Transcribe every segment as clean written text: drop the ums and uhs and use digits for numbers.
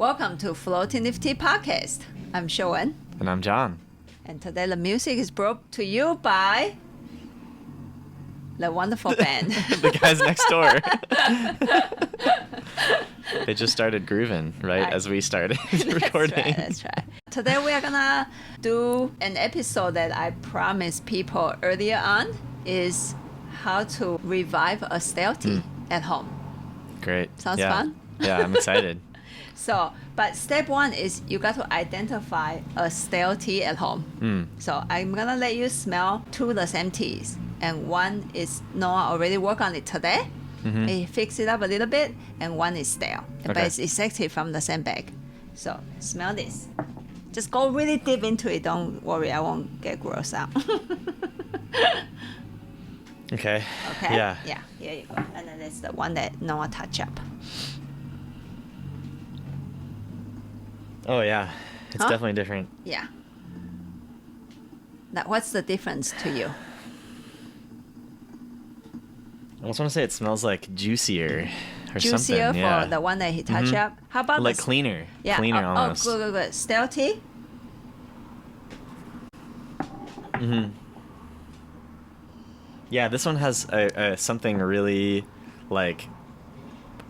Welcome to Floating Nifty Podcast. I'm Shiuwen. And I'm John. And today the music is brought to you by the wonderful band. The guys next door. They just started grooving right as we started recording. That's right. Today we are going to do an episode that I promised people earlier on is how to revive a stale tea at home. Great. Sounds fun? Yeah, I'm excited. So, but step one is you got to identify a stale tea at home. So I'm going to let you smell two of the same teas. And one is Noah already worked on it today. He fixed it up a little bit. And one is stale. Okay. But it's exactly from the same bag. So smell this. Just go really deep into it. Don't worry, I won't get gross out. Okay. Okay? Yeah. Yeah, here you go. And then there's the one that Noah touched up. Oh, yeah. It's definitely different. Yeah. Now, what's the difference to you? I just want to say it smells like juicier or Juicier something. for Yeah. the one that he touched up. How about Like the cleaner. Yeah. Cleaner oh, almost. Oh, good. Stale tea? Yeah, this one has something really, like,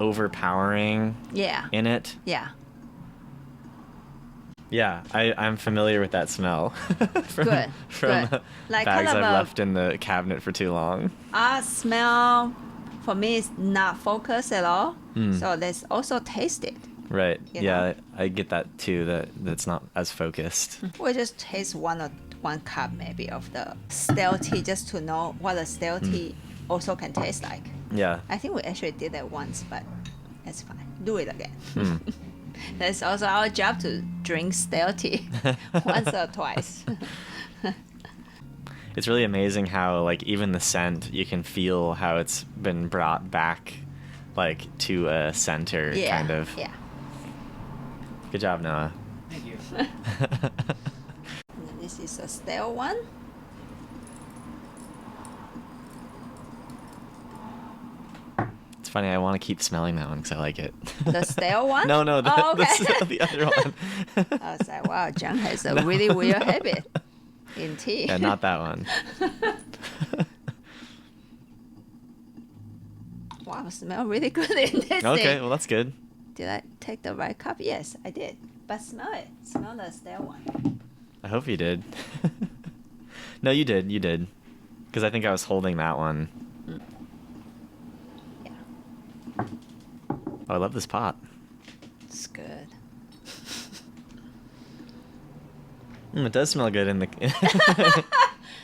overpowering Yeah. in it. Yeah. Yeah, I'm familiar with that smell. from Good, from good. Like bags kind of I've a- left in the cabinet for too long. Our smell, for me, is not focused at all. So let's also taste it. Right. You Yeah, know? I get that too. That's not as focused. We'll just taste one cup maybe of the stale tea just to know what a stale tea also can taste like. Yeah. I think we actually did that once, but that's fine. Do it again. That's also our job to drink stale tea once or twice. It's really amazing how, like, even the scent, you can feel how it's been brought back, like, to a center, Yeah. kind of. Yeah. Good job, Noah. Thank you. And then this is a stale one. It's funny, I want to keep smelling that one because I like it. The stale one? No, okay. The other one. I was like, wow, John has a really weird habit in tea. Yeah, not that one. Wow, smell really good in this Okay, thing. well, that's good. Did I take the right cup? Yes, I did. But smell it. Smell the stale one. I hope you did. No, you did. Because I think I was holding that one. Yeah, Oh, I love this pot. it's good. It does smell good in the...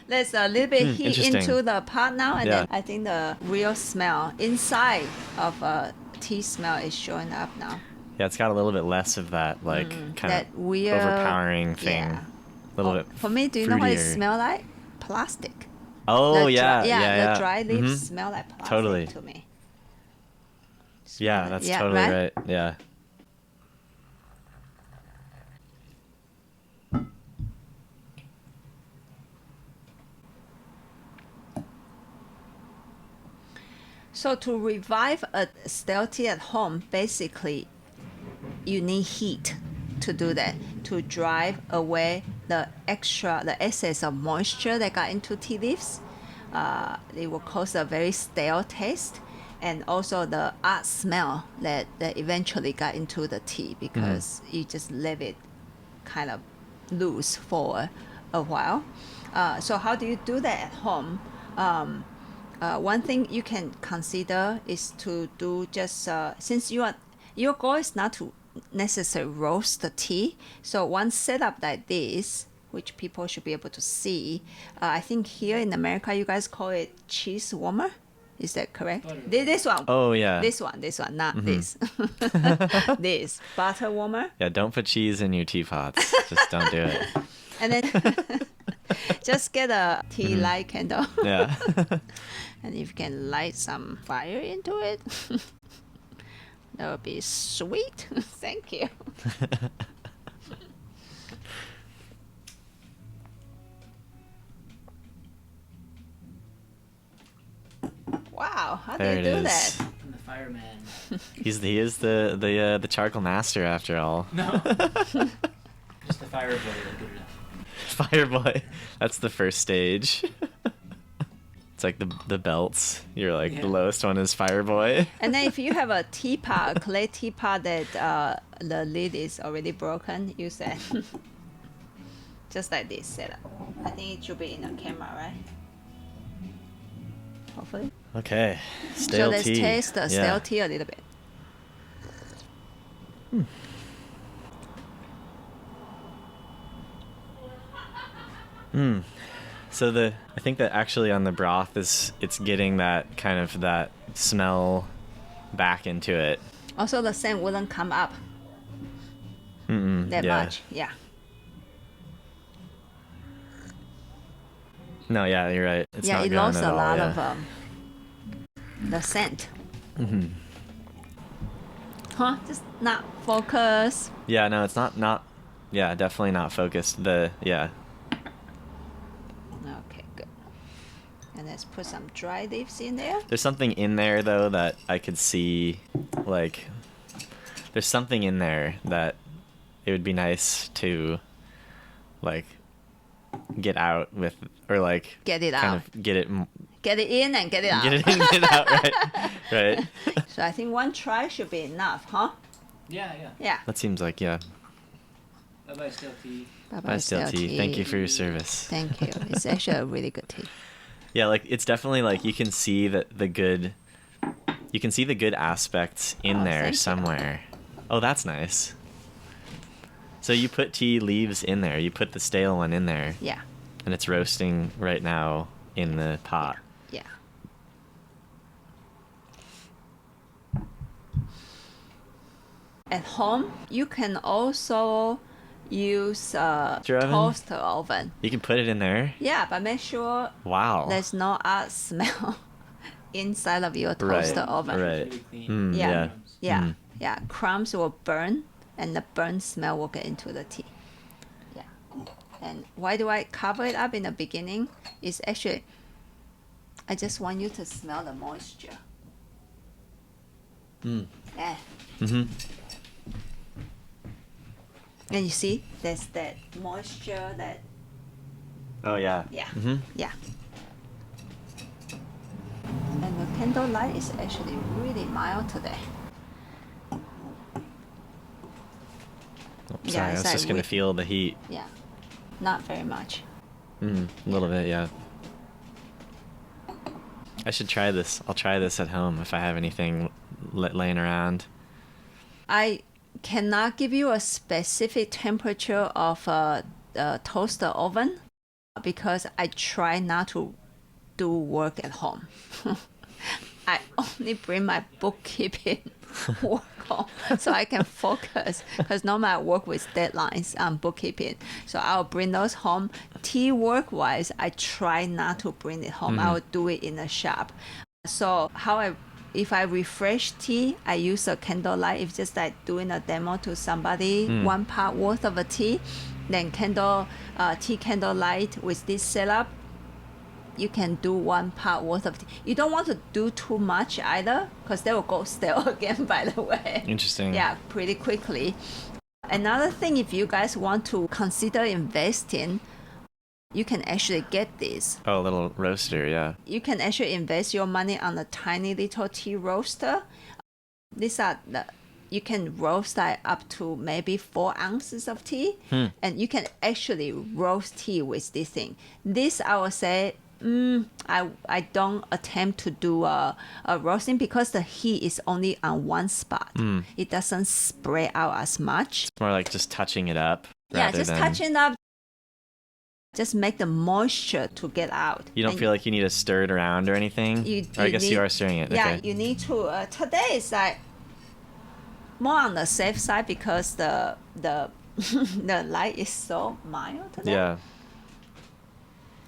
There's a little bit heat interesting. into the pot now, and Yeah. then I think the real smell inside of a tea smell is showing up now. Yeah, it's got a little bit less of that, like, kind That of weird overpowering thing. Yeah. A little bit For me, do you know what it fruitier. smells like? Plastic. Oh, The yeah, dry, yeah. The dry leaves Mhm. smell like plastic Totally. to me. Yeah, that's Yeah, totally right? right. Yeah. So to revive a stale tea at home, basically, you need heat to do that, to drive away the excess of moisture that got into tea leaves. It will cause a very stale taste, and also the odd smell that eventually got into the tea because you just leave it kind of loose for a while. So how do you do that at home? One thing you can consider is to do just since your goal is not to necessarily roast the tea. So one setup like this, which people should be able to see, I think here in America you guys call it cheese warmer. Is that correct? Butter. This one. Oh, yeah. This one, not this. This butter warmer. Yeah, don't put cheese in your teapots. Just don't do it. And then just get a tea light candle. Yeah. And if you can light some fire into it, that would be sweet. Thank you. Wow, how do There you it do is. that? From the fireman. He is the charcoal master after all. No. Just the fire boy, like good enough. Fire boy. That's the first stage. It's like the belts. You're like Yeah. the lowest one is fire boy. And then if you have a teapot, a clay teapot that the lid is already broken, you said just like this setup. I think it should be in the camera, right? Hopefully. Okay. So Stale let's tea. taste the Yeah. stale tea a little bit. So I think that actually on the broth it's getting that kind of that smell back into it. Also, the scent wouldn't come up that yeah. much. Yeah. No, yeah, you're right. It's Yeah, not it gone lost at a all, lot yeah. of the scent. Mm-hmm. Huh? Just not focus. Yeah, no, it's not. Yeah, definitely not focused. Yeah. Okay, good. And let's put some dry leaves in there. There's something in there though that I could see, like, there's something in there that it would be nice to, like, get out with, or like Get it kind out. of get it Get it in and get it out. get it in, get it out, right. So I think one try should be enough, huh? Yeah. Yeah. That seems like, yeah. Bye-bye, stale tea. Bye, stale tea. Thank you for your service. Thank you. It's actually a really good tea. Yeah, like it's definitely like you can see the good aspects in Oh, there thank you. somewhere. Oh, that's nice. So you put tea leaves in there. You put the stale one in there, Yeah. and it's roasting right now in the pot. Yeah. At home, you can also use a Toaster oven? toaster oven. You can put it in there. Yeah, but make sure Wow. there's no smell inside of your Right, toaster oven. right. Really clean. Mm, Yeah. yeah. Yeah, Mm. yeah. Crumbs will burn, and the burnt smell will get into the tea. Yeah. And why do I cover it up in the beginning? It's actually, I just want you to smell the moisture. Yeah. Mm-hmm. And you see, there's that moisture that, Oh yeah. yeah, Mm-hmm. yeah. And the candlelight is actually really mild today. Oh, Yeah, sorry, I it's was like just gonna we- feel the heat. Yeah, not very much. A little bit, yeah. I should try this. I'll try this at home if I have anything laying around. I cannot give you a specific temperature of a toaster oven because I try not to do work at home. I only bring my bookkeeping work home so I can focus because normally I work with deadlines on bookkeeping. So I'll bring those home. Tea work wise, I try not to bring it home. I will do it in the shop. So if I refresh tea, I use a candlelight. If just like doing a demo to somebody, 1 pot worth of a tea, then tea candlelight with this setup, you can do 1 pot worth of tea. You don't want to do too much either, because they will go stale again, by the way. Interesting. Yeah, pretty quickly. Another thing, if you guys want to consider investing, you can actually get this. Oh, a little roaster, yeah. You can actually invest your money on a tiny little tea roaster. These are you can roast that up to maybe 4 ounces of tea, and you can actually roast tea with this thing. This I would say, I don't attempt to do a roasting because the heat is only on one spot. It doesn't spread out as much. It's more like just touching it up. Yeah, rather just than, touching up. Just make the moisture to get out. You don't And feel like you need to stir it around or anything? Or I guess you are stirring it. Yeah, Okay. you need to. Today is like more on the safe side because the the light is so mild today. Yeah.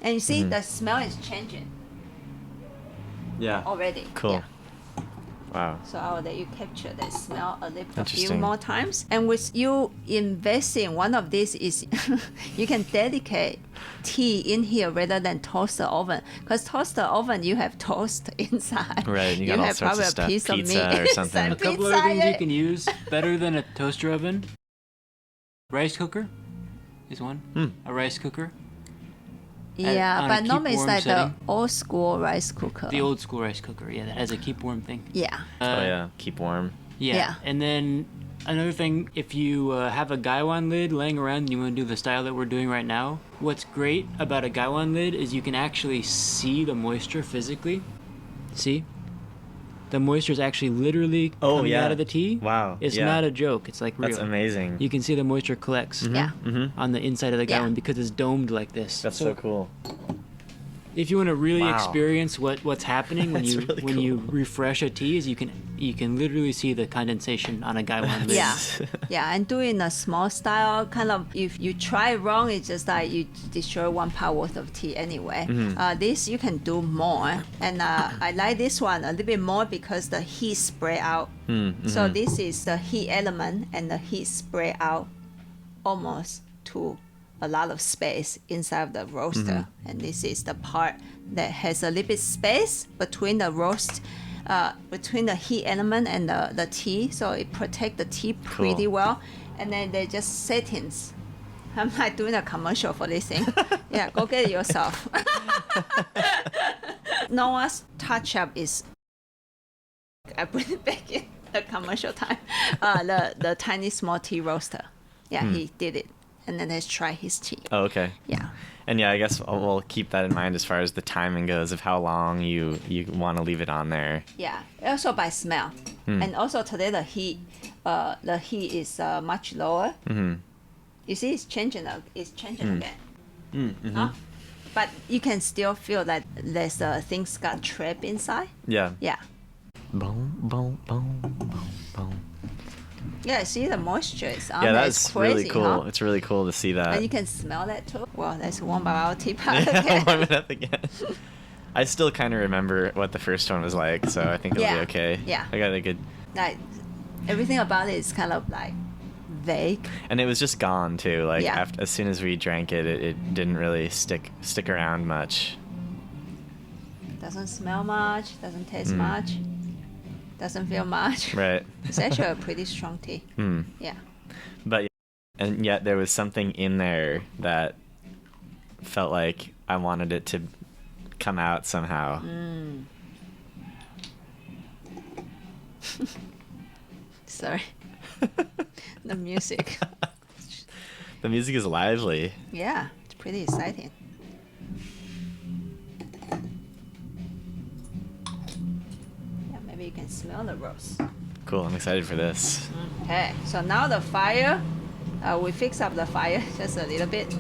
And you see the smell is changing Yeah. already. Cool. Yeah. Wow. So I will let you capture the smell a few Interesting. more times. And with you investing, one of these is you can dedicate tea in here rather than toaster oven. Because toaster oven, you have toast inside. Right, you got all have sorts probably of a stuff, piece pizza of meat or something. inside A couple pizza, other things yeah. you can use better than a toaster oven. Rice cooker is one. A rice cooker. Yeah, on a but keep normally it's warm like setting. the old school rice cooker. The old school rice cooker, yeah, that has a keep warm thing. Yeah. Oh yeah, keep warm. Yeah. Yeah. And then another thing, if you have a Gaiwan lid laying around and you want to do the style that we're doing right now, what's great about a Gaiwan lid is you can actually see the moisture physically. See? The moisture is actually literally coming out of the tea. Wow. It's yeah. not a joke. It's like real. That's amazing. You can see the moisture collects Yeah. on the inside of the Yeah. Gaiwan because it's domed like this. That's so cool. If you want to really Wow. experience what's happening when That's you really when cool. you refresh a tea, is you can literally see the condensation on a Gaiwan lid. Yeah, yeah, and doing a small style kind of, if you try wrong, it's just like you destroy 1 pound worth of tea anyway. This you can do more, and I like this one a little bit more because the heat spray out. So this is the heat element, and the heat spray out almost to a lot of space inside of the roaster, and this is the part that has a little bit space between the roast. Between the heat element and the tea, so it protect the tea pretty Cool. well. And then they're just settings. I'm like doing a commercial for this thing. Yeah, go get it yourself. Noah's touch up is, I put it back in the commercial time. The tiny small tea roaster. Yeah, he did it. And then let's try his tea. Oh, okay. Yeah. And yeah, I guess we'll keep that in mind as far as the timing goes of how long you want to leave it on there. Yeah, also by smell, and also today the heat is much lower. You see, it's changing. It's changing again. Huh? But you can still feel that there's things got trapped inside. Yeah. Yeah, Boom, boom, boom, boom, boom. yeah. See, the moisture is on Yeah, there. that's It's crazy, really cool. huh? It's really cool to see that. And you can smell that too. Well, let's warm up our teapot Yeah, again. warm it up again. I still kind of remember what the first one was like, so I think it'll Yeah, be okay. yeah. I got a good, Like everything about it is kind of like vague. and it was just gone too. Like Yeah. as soon as we drank it, it didn't really stick around much. Doesn't smell much. Doesn't taste much. Doesn't feel much. Right. It's actually a pretty strong tea. Yeah. But and yet there was something in there that felt like I wanted it to come out somehow. Sorry. The music. The music is lively. Yeah, it's pretty exciting. Yeah, maybe you can smell the roast. Cool. I'm excited for this. Okay, so now the fire, we fix up the fire just a little bit.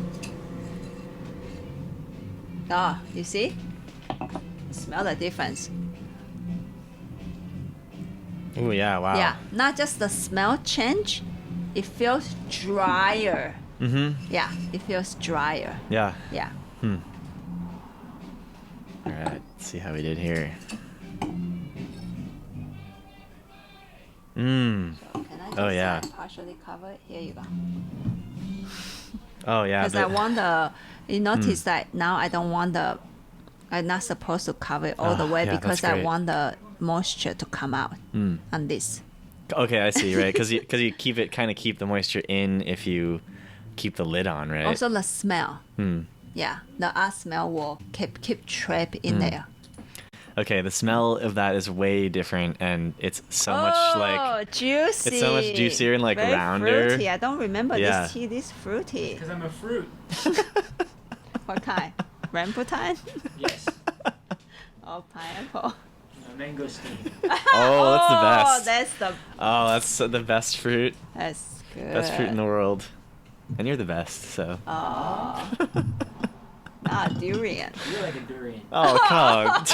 Oh, you see? Smell the difference. Oh yeah! Wow. Yeah, not just the smell change, it feels drier. Yeah, it feels drier. Yeah. Yeah. All right. Let's see how we did here. Can I just Oh, yeah. partially cover it? Here you go. Oh yeah. Because I want you notice that now I don't want I'm not supposed to cover it all the way yeah, because that's I great. want the moisture to come out on this. Okay, I see. Right, because you keep the moisture in if you keep the lid on, right? Also the smell. Yeah, the smell will keep trapped in there. Okay, the smell of that is way different, and it's so much like juicy. it's so much juicier and, like, very rounder. Fruity. I don't remember Yeah. this tea this fruity. Because I'm a fruit. What kind? Rambutan? Yes. Or pineapple? Mangosteen. Oh, that's the best. That's the best fruit. That's good. Best fruit in the world, and you're the best. So. Oh. Durian. You're like a durian. Oh, come on.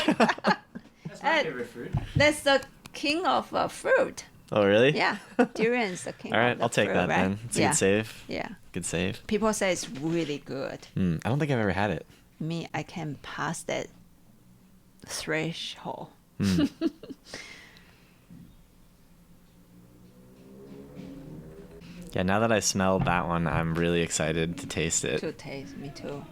That's my favorite fruit. That's the king of fruit. Oh, really? Yeah, durian is the king. All right, of the I'll take fruit, that right? then. It's a yeah. good save. Yeah. Good save. People say it's really good. I don't think I've ever had it. Me, I can pass that threshold. Yeah, now that I smelled that one, I'm really excited to taste it. To taste, me too.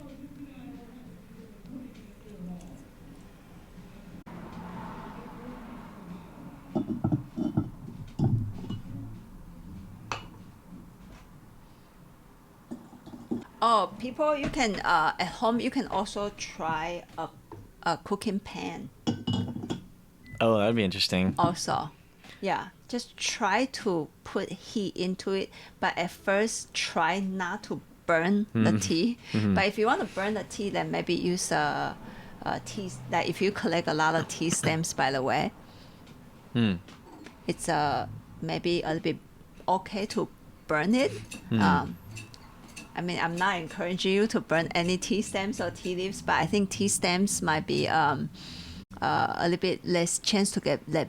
Oh, people, you can at home you can also try a cooking pan Oh, that'd be interesting. also. Yeah, just try to put heat into it, but at first try not to burn the tea. But if you want to burn the tea, then maybe use a tea. Like if you collect a lot of tea stems, by the way, it's maybe a little bit okay to burn it. I mean, I'm not encouraging you to burn any tea stems or tea leaves, but I think tea stems might be a little bit less chance to get that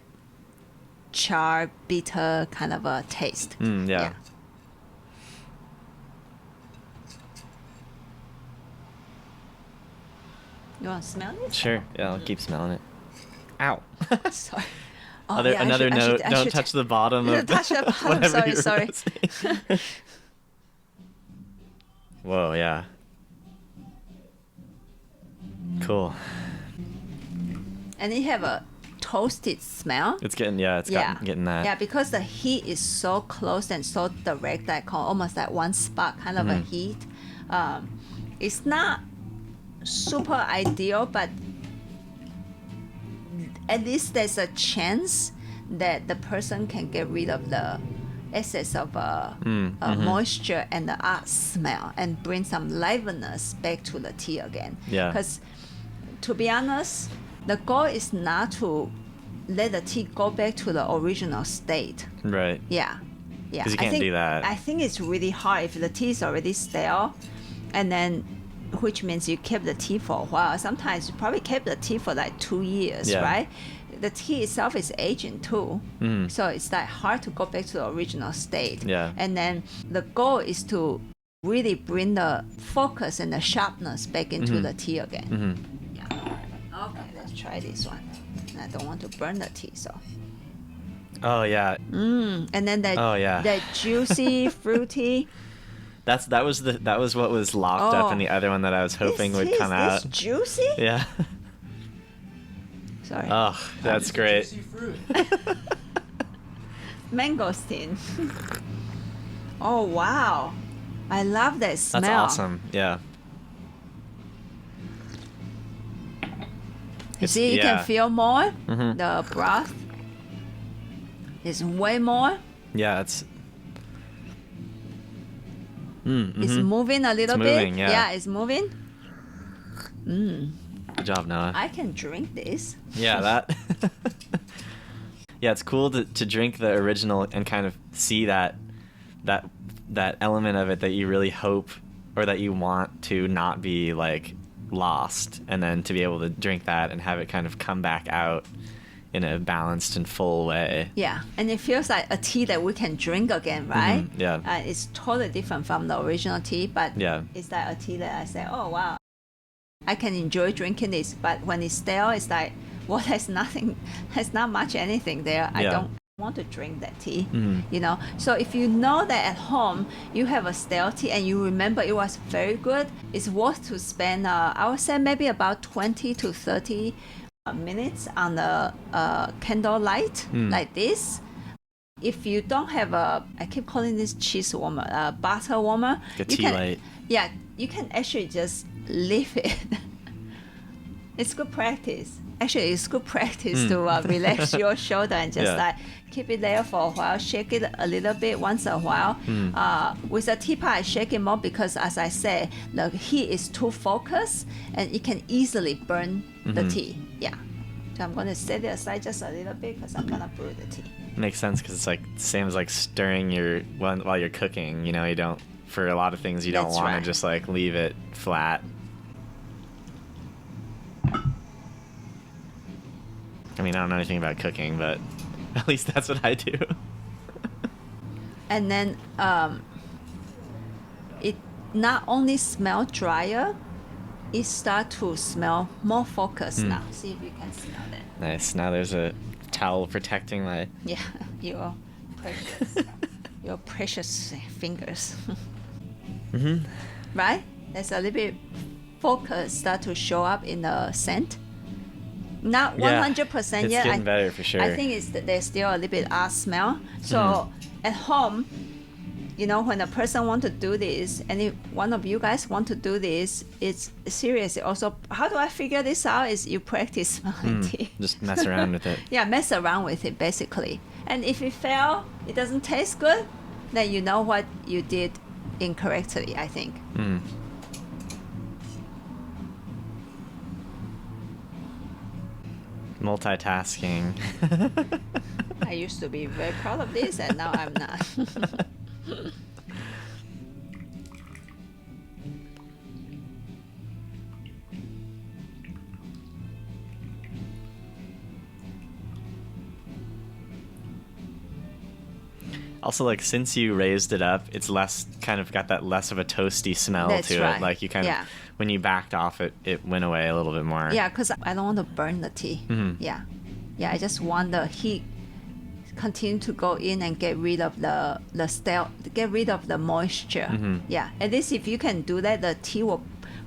char, bitter kind of a taste. Yeah. You want to smell it? Sure. Yeah, I'll keep smelling it. Ow. Sorry. Oh, yeah, Another note, don't touch the bottom of touch the bottom. whatever you're Sorry. roasting. Whoa, yeah. Cool. And it have a toasted smell. It's getting, getting that. Yeah, because the heat is so close and so direct, like almost like one spot kind of a heat. It's not super ideal, but at least there's a chance that the person can get rid of the excess of moisture and the smell and bring some liveliness back to the tea again. Yeah. Because to be honest, the goal is not to let the tea go back to the original state. Right. Yeah. Yeah. 'Cause you can't do that. I think it's really hard if the tea is already stale, and then which means you kept the tea for a while. Sometimes you probably kept the tea for like 2 years, Yeah. right? The tea itself is aging too. So it's like hard to go back to the original state. Yeah. And then the goal is to really bring the focus and the sharpness back into the tea again. Yeah. Okay, let's try this one. I don't want to burn the tea, so. Oh, yeah. And then the juicy, fruity. That was what was locked up in the other one that I was hoping would come out. This juicy? Yeah. Sorry. Oh, that's great. Juicy fruit. Mangosteen. Oh, wow. I love that smell. That's awesome. Yeah. You see, you can feel more. The broth is way more. Yeah, it's. It's moving a little moving, bit. yeah. It's moving. Good job, Noah. I can drink this. Yeah, that. Yeah, it's cool to drink the original and kind of see that element of it that you really hope or that you want to not be like lost, and then to be able to drink that and have it kind of come back out in a balanced and full way. Yeah, and it feels like a tea that we can drink again, right? Yeah. It's totally different from the original tea, but Yeah. it's like a tea that I say, oh wow, I can enjoy drinking this. But when it's stale, it's like, well, there's not much anything there. I Yeah. don't want to drink that tea, you know. So if you know that at home you have a stale tea and you remember it was very good, it's worth to spend, I would say maybe about 20 to 30 minutes on the candle light like this. If you don't have I keep calling this cheese warmer, butter warmer. Like a you tea can, light. Yeah, you can actually just leave it. It's good practice. Actually, it's good practice to relax your shoulder and just like keep it there for a while. Shake it a little bit once in a while. With a teapot, I shake it more because, as I said, the heat is too focused and it can easily burn the tea. Yeah. So I'm going to set it aside just a little bit because I'm going to brew the tea. Makes sense because it's like same as like stirring while you're cooking. You know, you don't, for a lot of things you don't That's want right. to just like leave it flat. I mean, I don't know anything about cooking, but at least that's what I do. And then it not only smell drier, it start to smell more focused now. See if you can smell that. Nice. Now there's a towel protecting my. Yeah, you're precious. your precious fingers. Mm-hmm. Right? There's a little bit focus start to show up in the scent. Not 100% it's yet. getting better for sure. I think there's still a little bit smell. So at home, you know, when a person want to do this, and if one of you guys want to do this, it's serious. Also, how do I figure this out? Is you practice smelling tea. Just mess around with it. Yeah, mess around with it basically. And if it fail, it doesn't taste good, then you know what you did incorrectly, I think. Multitasking. I used to be very proud of this, and now I'm not. Also, like, since you raised it up, it's less kind of got that less of a toasty smell That's to right. it. Like, you kind of, when you backed off it went away a little bit more. Yeah, because I don't want to burn the tea. Yeah, I just want the heat continue to go in and get rid of get rid of the moisture. Yeah, at least if you can do that, the tea will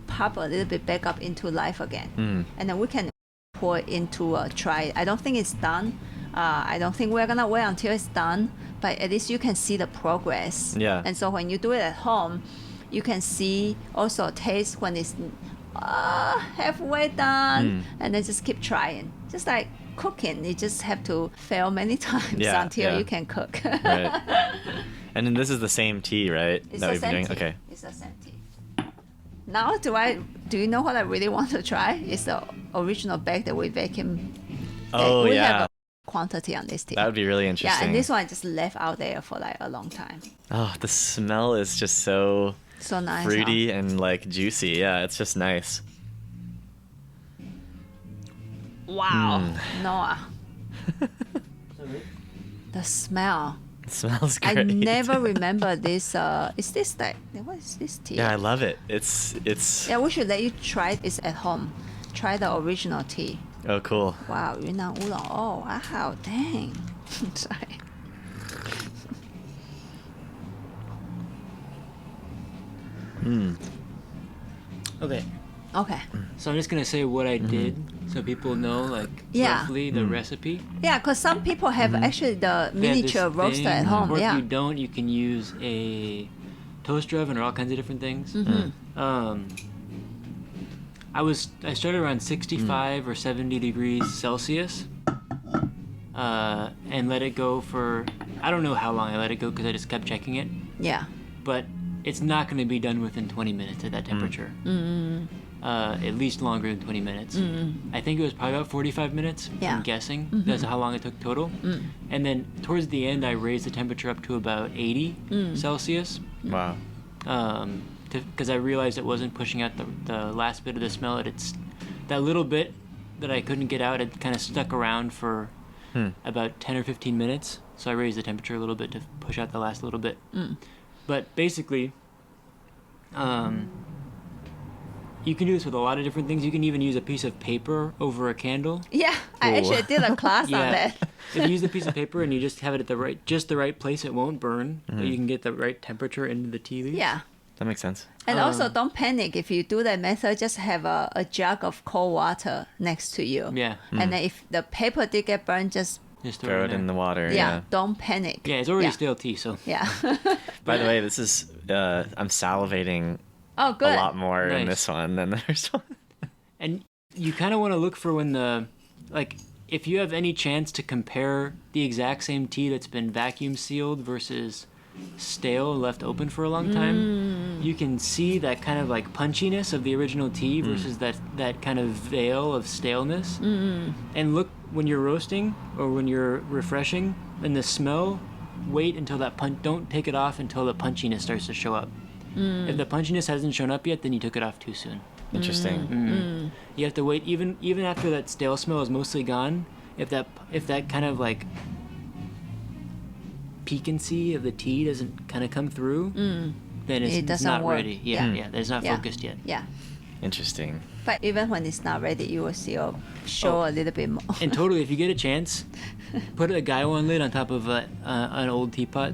pop a little bit back up into life again, and then we can pour it into a try. I don't think it's done. I don't think we're gonna wait until it's done, but at least you can see the progress. Yeah. And so when you do it at home, you can see also taste when it's halfway done, and then just keep trying. Just like cooking, you just have to fail many times until you can cook. Right. And then this is the same tea, right? It's that the we've been same doing. tea. Okay. It's the same tea. Now, do you know what I really want to try? It's the original bag that we vacuum. Oh, we yeah. have a quantity on this tea. That would be really interesting. Yeah, and this one I just left out there for like a long time. Oh, the smell is just so nice, fruity and like juicy. Yeah, it's just nice. Wow, Noah. The smell. It smells I great. never remember this. Is this like, what is this tea? Yeah, I love it. It's. Yeah, we should let you try this at home. Try the original tea. Oh, cool. Wow, Yunnan Oolong. Oh, wow, dang. Sorry. Okay. So I'm just gonna say what I did, so people know like roughly the recipe. Yeah, because some people have actually the They have this miniature roaster thing, at home. Or Yeah. if you don't, you can use a toaster oven or all kinds of different things. I started around 65 or 70 degrees Celsius, and let it go for, I don't know how long I let it go because I just kept checking it, Yeah. but it's not going to be done within 20 minutes at that temperature. At least longer than 20 minutes. I think it was probably about 45 minutes, Yeah. I'm guessing. That's how long it took total. And then towards the end, I raised the temperature up to about 80 Celsius. Wow. Because I realized it wasn't pushing out the last bit of the smell. It's that little bit that I couldn't get out. It kind of stuck around for about 10 or 15 minutes. So I raised the temperature a little bit to push out the last little bit. But basically, you can do this with a lot of different things. You can even use a piece of paper over a candle. Yeah, I actually did a class on that. If you use a piece of paper and you just have it at the right place, it won't burn. But you can get the right temperature into the tea leaves. Yeah. That makes sense. And also, don't panic. If you do that method, just have a jug of cold water next to you. Yeah. And then if the paper did get burned, just Throw it in the water. yeah, don't panic. Yeah, it's already stale tea, so. Yeah. By the way, this is I'm salivating Oh, good. a lot more in Nice. this one than the first one. And you kind of want to look for when if you have any chance to compare the exact same tea that's been vacuum sealed versus stale left open for a long time, you can see that kind of like punchiness of the original tea versus that kind of veil of staleness. And look, when you're roasting or when you're refreshing, and the smell, wait until don't take it off until the punchiness starts to show up. If the punchiness hasn't shown up yet, then you took it off too soon. Interesting. You have to wait even after that stale smell is mostly gone. If that kind of like piquancy of the tea doesn't kind of come through, then It it's doesn't not work. ready. Yeah, it's not focused yet. Yeah. Interesting. But even when it's not ready, you will still show a little bit more. And totally, if you get a chance, put a Gaiwan lid on top of an old teapot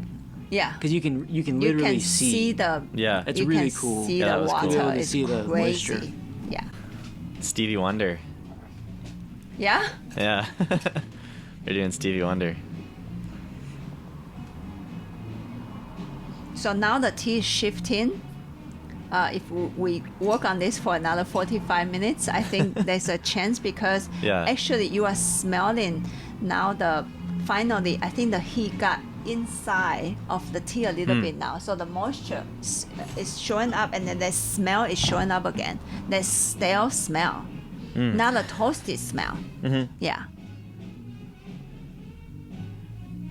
Yeah. Because you can You literally can see the. Yeah. It's you really can cool. See Yeah, that the was cool. water. To be able to It's see the crazy. moisture. Yeah. Stevie Wonder. Yeah. Yeah. They're doing Stevie Wonder. So now the tea is shifting. If we work on this for another 45 minutes, I think there's a chance because Yeah. actually you are smelling now finally, I think the heat got inside of the tea a little bit now. So the moisture is showing up and then the smell is showing up again. The stale smell, not a toasted smell. Yeah.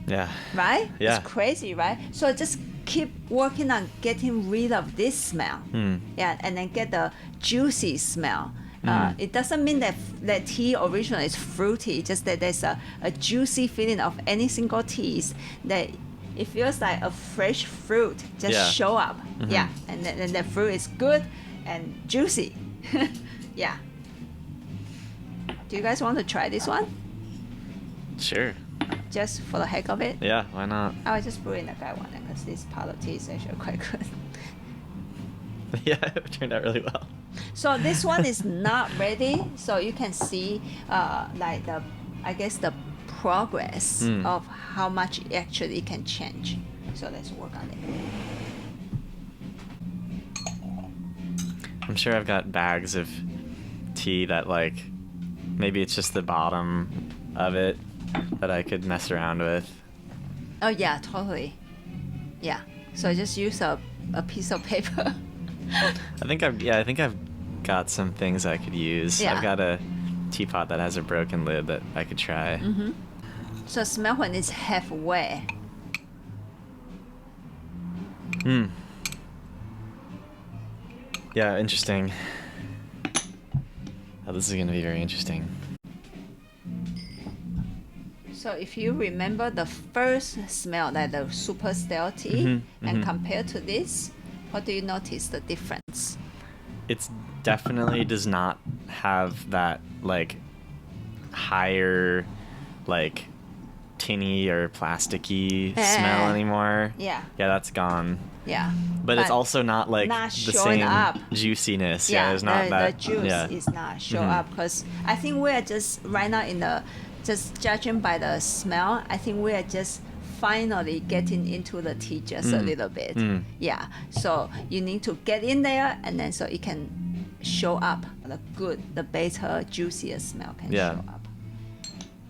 Yeah. Right? Yeah. It's crazy, right? So just keep working on getting rid of this smell. Yeah, and then get the juicy smell. It doesn't mean that tea originally is fruity, just that there's a juicy feeling of any single teas that it feels like a fresh fruit just Yeah. show up. Yeah, and then the fruit is good and juicy. Yeah. Do you guys want to try this one? Sure. Just for the heck of it? Yeah, why not? I will just put in the guy one because this part of tea is actually quite good. Yeah, it turned out really well. So this one is not ready, so you can see like the progress of how much it actually can change. So let's work on it. I'm sure I've got bags of tea that like maybe it's just the bottom of it that I could mess around with. Oh yeah, totally. Yeah. So just use a piece of paper. I think I've got some things I could use. Yeah. I've got a teapot that has a broken lid that I could try. So smell when it's halfway. Yeah, interesting. Oh, this is gonna be very interesting. So if you remember the first smell, like the super stale tea, and compared to this, what do you notice the difference? It's definitely does not have that like higher like tinny or plasticky smell anymore. Yeah. Yeah, that's gone. Yeah. But it's also not like not the showing same up. juiciness. Yeah, there's not the that. juice yeah. is not show up because I think we are just right now just judging by the smell. I think we are just finally getting into the tea just a little bit. Yeah. So you need to get in there and then so it can show up the better, juicier smell can Yeah. show up.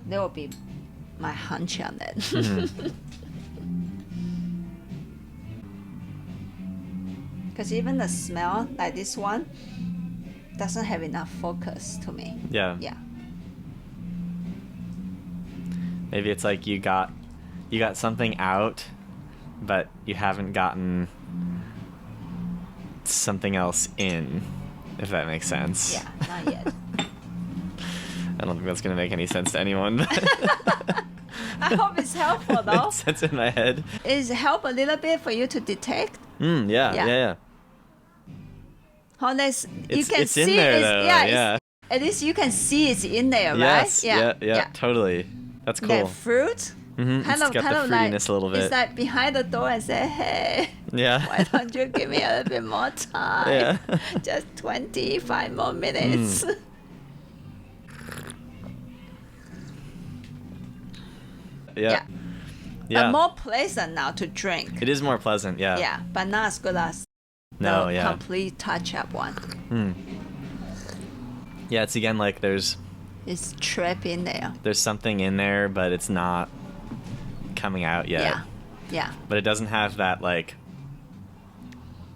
That will be my hunch on that. Because even the smell, like this one, doesn't have enough focus to me. Yeah. Yeah. Maybe it's like you got something out, but you haven't gotten something else in, if that makes sense. Yeah, not yet. I don't think that's gonna make any sense to anyone. I hope it's helpful It though. makes sense in my head. Is it help a little bit for you to detect? Yeah. Unless you It's, can it's see in there it's, though. yeah, Yeah. at least you can see it's in there, right? Yes. Yeah. Totally. That's cool. That fruit, It's got the like fruitiness a little bit. It's like behind the door and say, hey, Yeah. why don't you give me a little bit more time? Yeah. Just 25 more minutes. Yeah. But more pleasant now to drink. It is more pleasant. Yeah. Yeah, but not as good as No. the Yeah. complete touch-up one. Yeah. It's again like there's It's trapped in there. something in there, but it's not coming out yet. Yeah. But it doesn't have that like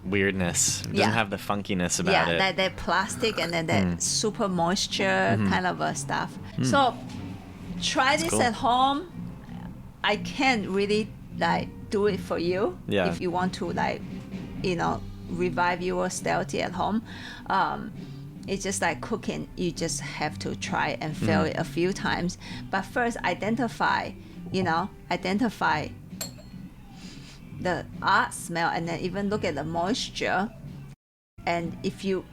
weirdness. It doesn't Yeah. have the funkiness about it. That plastic and then that super moisture kind of stuff. So try this cool. at home. I can't really like do it for you Yeah. if you want to like, revive your style tea at home. It's just like cooking. You just have to try and fail it a few times. But first identify the smell and then even look at the moisture. And if you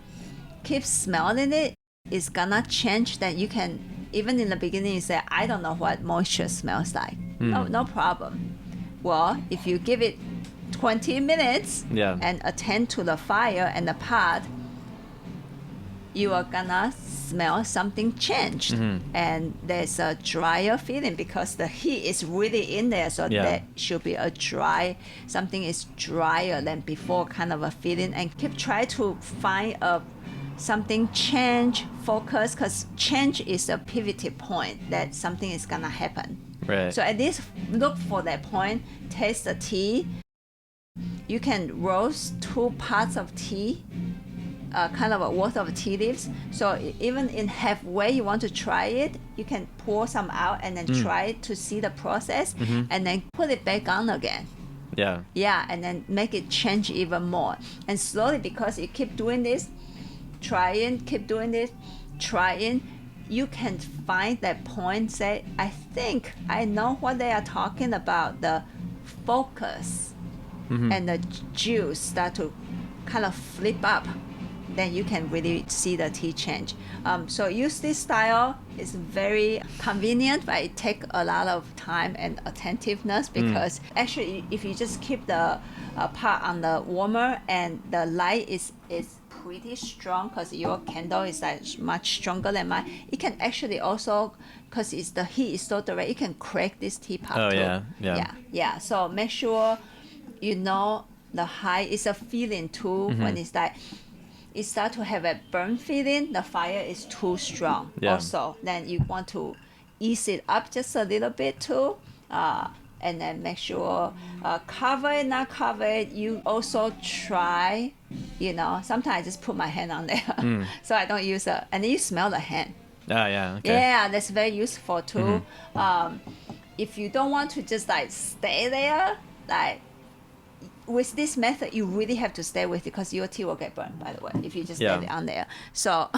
keep smelling it, it's gonna change. Then you can, even in the beginning, you say, I don't know what moisture smells like. No problem. Well, if you give it 20 minutes Yeah. and attend to the fire and the pot, you are gonna smell something changed. And there's a drier feeling because the heat is really in there. So Yeah. there should be a something is drier than before kind of a feeling. And keep try to find something change, focus, because change is a pivotal point that something is gonna happen. Right. So at least look for that point, taste the tea. You can roast 2 parts of tea, kind of a worth of tea leaves. So even in halfway you want to try it, you can pour some out and then try it to see the process, and then put it back on again. Yeah. Yeah, and then make it change even more. And slowly, because you keep doing this, keep doing this, you can find that point, say, I think I know what they are talking about, the focus and the juice start to kind of flip up. Then you can really see the tea change. So use this style. It's very convenient, but it takes a lot of time and attentiveness because actually if you just keep the pot on the warmer and the light is pretty strong, because your candle is like much stronger than mine, it can actually also, because the heat is so direct, it can crack this teapot too. Yeah. So make sure you know the high is a feeling too. When it's like it start to have a burn feeling, the fire is too strong. Also, then you want to ease it up just a little bit too. And then make sure cover it, not cover it. You also try, sometimes I just put my hand on there. So I don't use and then you smell the hand. Oh, yeah. Okay. Yeah, that's very useful too. If you don't want to just like stay there, like with this method, you really have to stay with it because your tea will get burned, by the way, if you just leave it on there. So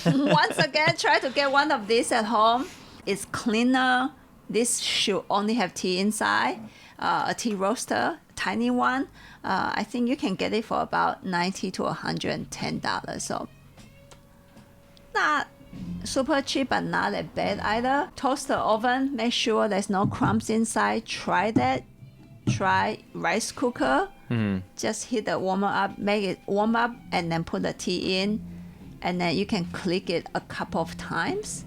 once again, try to get one of these at home. It's cleaner. This should only have tea inside, a tea roaster, tiny one. I think you can get it for about $90 to $110. So not super cheap, but not that bad either. Toast the oven. Make sure there's no crumbs inside. Try that. Try rice cooker. Just heat the warmer up, make it warm up, and then put the tea in. And then you can click it a couple of times.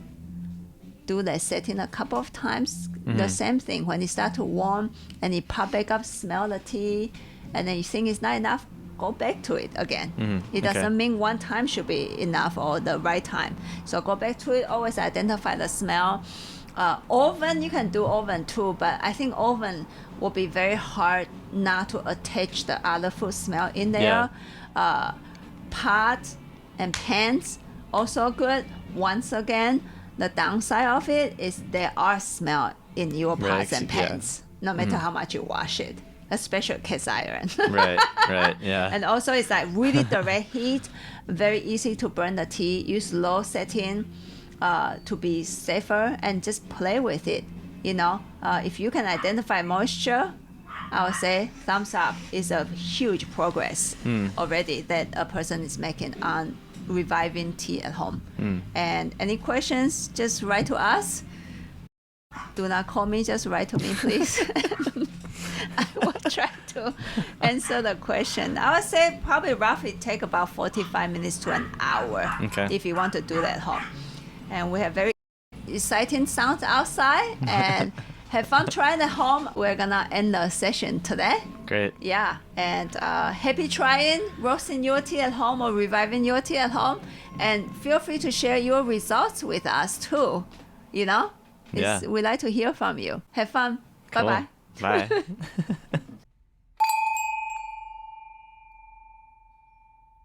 Do the setting a couple of times. The same thing. When it starts to warm and it pop back up, smell the tea, and then you think it's not enough, go back to it again. It doesn't mean one time should be enough or the right time. So go back to it. Always identify the smell. Oven, you can do oven too, but I think oven will be very hard not to attach the other food smell in there. Pot and pans, also good. Once again, the downside of it is there are smell in your pots and pans, no matter how much you wash it, especially cast iron. Right, yeah. And also it's like really direct heat, very easy to burn the tea. Use low setting to be safer and just play with it. If you can identify moisture, I would say thumbs up. Is a huge progress already that a person is making on reviving tea at home. And any questions, just write to us. Do not call me, just write to me, please. I will try to answer the question. I would say probably roughly take about 45 minutes to an hour if you want to do that at home. And we have very exciting sounds outside and have fun trying at home. We're gonna end the session today. Great. Yeah, and happy trying roasting your tea at home or reviving your tea at home. And feel free to share your results with us too. We like to hear from you. Have fun. Cool. Bye-bye. Bye.